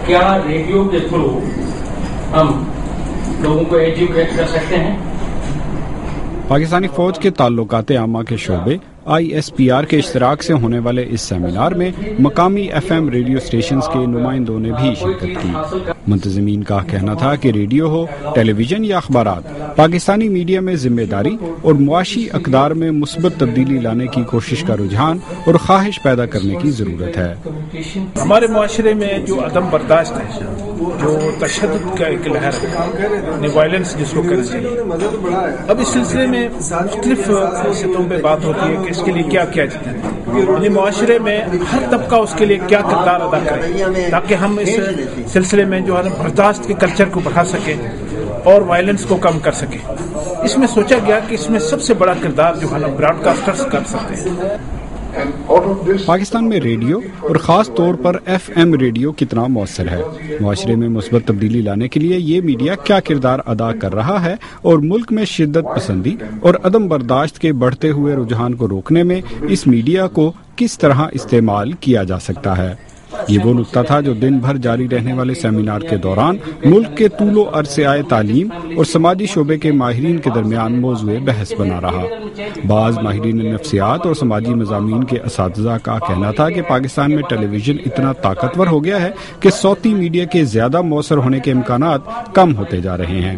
کیا ریڈیو کے تھرو ہم لوگوں کو ایجوکیٹ کر سکتے ہیں؟ پاکستانی فوج کے تعلقات عامہ کے شعبے ISPR کے اشتراک سے ہونے والے اس سیمینار میں مقامی FM ریڈیو اسٹیشنز کے نمائندوں نے بھی شرکت کی۔ منتظمین کا کہنا تھا کہ ریڈیو ہو، ٹیلی ویژن یا اخبارات، پاکستانی میڈیا میں ذمہ داری اور معاشی اقدار میں مثبت تبدیلی لانے کی کوشش کا رجحان اور خواہش پیدا کرنے کی ضرورت ہے۔ ہمارے معاشرے میں جو عدم برداشت ہے، جو تشدد کا ایک لہر ہے، وائلنس جس کو کرنا چاہیے، اب اس سلسلے میں مختلف سطحوں پہ بات ہوتی ہے کہ اس کے لیے کیا کیا جاتا ہے، یعنی معاشرے میں ہر طبقہ اس کے لیے کیا کردار ادا کرے تاکہ ہم اس سلسلے میں جو ہے برداشت کے کلچر کو بڑھا سکیں اور وائلنس کو کم کر سکیں۔ اس میں سوچا گیا کہ اس میں سب سے بڑا کردار جو ہے براڈ کاسٹرز کر سکتے ہیں۔ پاکستان میں ریڈیو اور خاص طور پر FM ریڈیو کتنا مؤثر ہے، معاشرے میں مثبت تبدیلی لانے کے لیے یہ میڈیا کیا کردار ادا کر رہا ہے اور ملک میں شدت پسندی اور عدم برداشت کے بڑھتے ہوئے رجحان کو روکنے میں اس میڈیا کو کس طرح استعمال کیا جا سکتا ہے۔ یہ وہ نقطہ تھا جو دن بھر جاری رہنے والے سیمینار کے دوران ملک کے طول و عرض سے آئے تعلیم اور سماجی شعبے کے ماہرین کے درمیان موضوع بحث بنا رہا۔ بعض ماہرین نفسیات اور سماجی مضامین کے اساتذہ کا کہنا تھا کہ پاکستان میں ٹیلی ویژن اتنا طاقتور ہو گیا ہے کہ صوتی میڈیا کے زیادہ مؤثر ہونے کے امکانات کم ہوتے جا رہے ہیں۔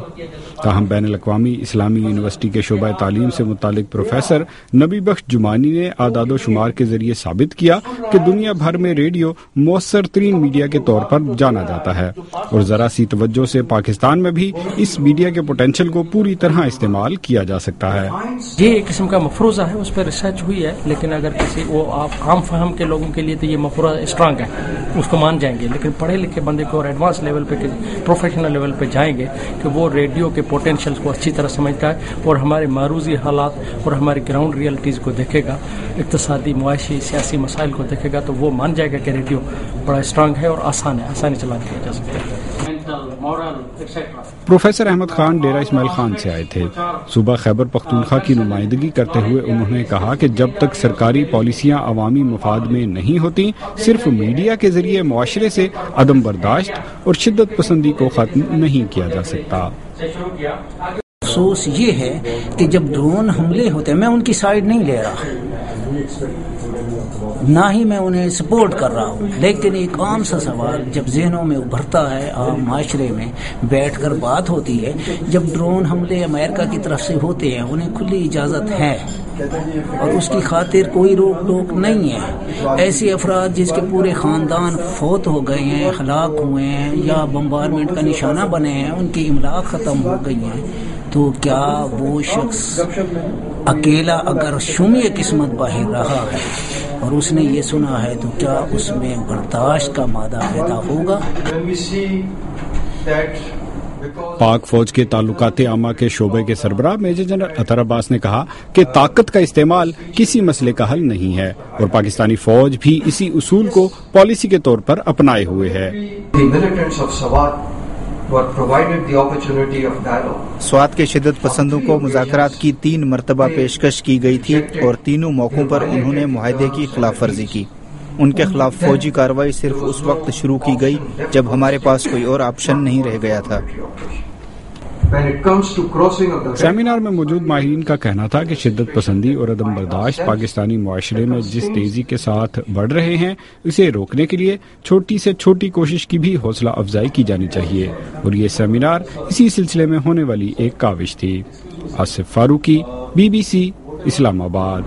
تاہم بین الاقوامی اسلامی یونیورسٹی کے شعبہ تعلیم سے متعلق پروفیسر نبی بخش جمانی نے اعداد و شمار کے ذریعے ثابت کیا کہ دنیا بھر میں ریڈیو مؤثر ترین میڈیا کے طور پر جانا جاتا ہے اور ذرا سی توجہ سے پاکستان میں بھی اس میڈیا کے پوٹینشیل کو پوری طرح استعمال کیا جا سکتا ہے۔ یہ ایک قسم کا مفروضہ ہے، اس پہ ریسرچ ہوئی ہے، لیکن اگر کسی وہ آپ عام فہم کے لوگوں کے لیے تو یہ مفروضہ اسٹرانگ ہے، اس کو مان جائیں گے، لیکن پڑھے لکھے بندے کو اور ایڈوانس لیول پہ پروفیشنل لیول پہ جائیں گے کہ وہ ریڈیو کے پوٹینشیل کو اچھی طرح سمجھتا ہے اور ہمارے معروضی حالات اور ہماری گراؤنڈ ریئلٹیز کو دیکھے گا، اقتصادی معاشی سیاسی مسائل کو دیکھے گا، تو وہ مان جائے گا کہ ریڈیو بڑا اسٹرانگ ہے اور آسان ہے، آسانی چلان کیا جا سکتا ہے۔ پروفیسر احمد خان ڈیرہ اسماعیل خان سے آئے تھے۔ صوبہ خیبر پختونخوا کی نمائندگی کرتے ہوئے انہوں نے کہا کہ جب تک سرکاری پالیسیاں عوامی مفاد میں نہیں ہوتی، صرف میڈیا کے ذریعے معاشرے سے عدم برداشت اور شدت پسندی کو ختم نہیں کیا جا سکتا۔ افسوس یہ ہے کہ جب ڈرون حملے ہوتے ہیں، میں ان کی سائیڈ نہیں لے رہا، نہ ہی میں انہیں سپورٹ کر رہا ہوں، لیکن ایک عام سا سوال جب ذہنوں میں ابھرتا ہے، عام معاشرے میں بیٹھ کر بات ہوتی ہے، جب ڈرون حملے امریکہ کی طرف سے ہوتے ہیں انہیں کھلی اجازت ہے اور اس کی خاطر کوئی روک ٹوک نہیں ہے۔ ایسے افراد جس کے پورے خاندان فوت ہو گئے ہیں، ہلاک ہوئے ہیں یا بمبارمنٹ کا نشانہ بنے ہیں، ان کی املاک ختم ہو گئی ہیں، تو کیا وہ شخص اکیلا اگر شومی قسمت باہر رہا ہے اور اس نے یہ سنا ہے تو کیا اس میں برداشت کا مادہ پیدا ہوگا؟ پاک فوج کے تعلقات عامہ کے شعبے کے سربراہ میجر جنرل اطہر عباس نے کہا کہ طاقت کا استعمال کسی مسئلے کا حل نہیں ہے اور پاکستانی فوج بھی اسی اصول کو پالیسی کے طور پر اپنائے ہوئے ہے۔ سوات کے شدت پسندوں کو مذاکرات کی 3 مرتبہ پیشکش کی گئی تھی اور تینوں موقعوں پر انہوں نے معاہدے کی خلاف ورزی کی۔ ان کے خلاف فوجی کارروائی صرف اس وقت شروع کی گئی جب ہمارے پاس کوئی اور آپشن نہیں رہ گیا تھا۔ سیمینار میں موجود ماہرین کا کہنا تھا کہ شدت پسندی اور عدم برداشت پاکستانی معاشرے میں جس تیزی کے ساتھ بڑھ رہے ہیں، اسے روکنے کے لیے چھوٹی سے چھوٹی کوشش کی بھی حوصلہ افزائی کی جانی چاہیے، اور یہ سیمینار اسی سلسلے میں ہونے والی ایک کاوش تھی۔ آصف فاروقی، BBC، اسلام آباد۔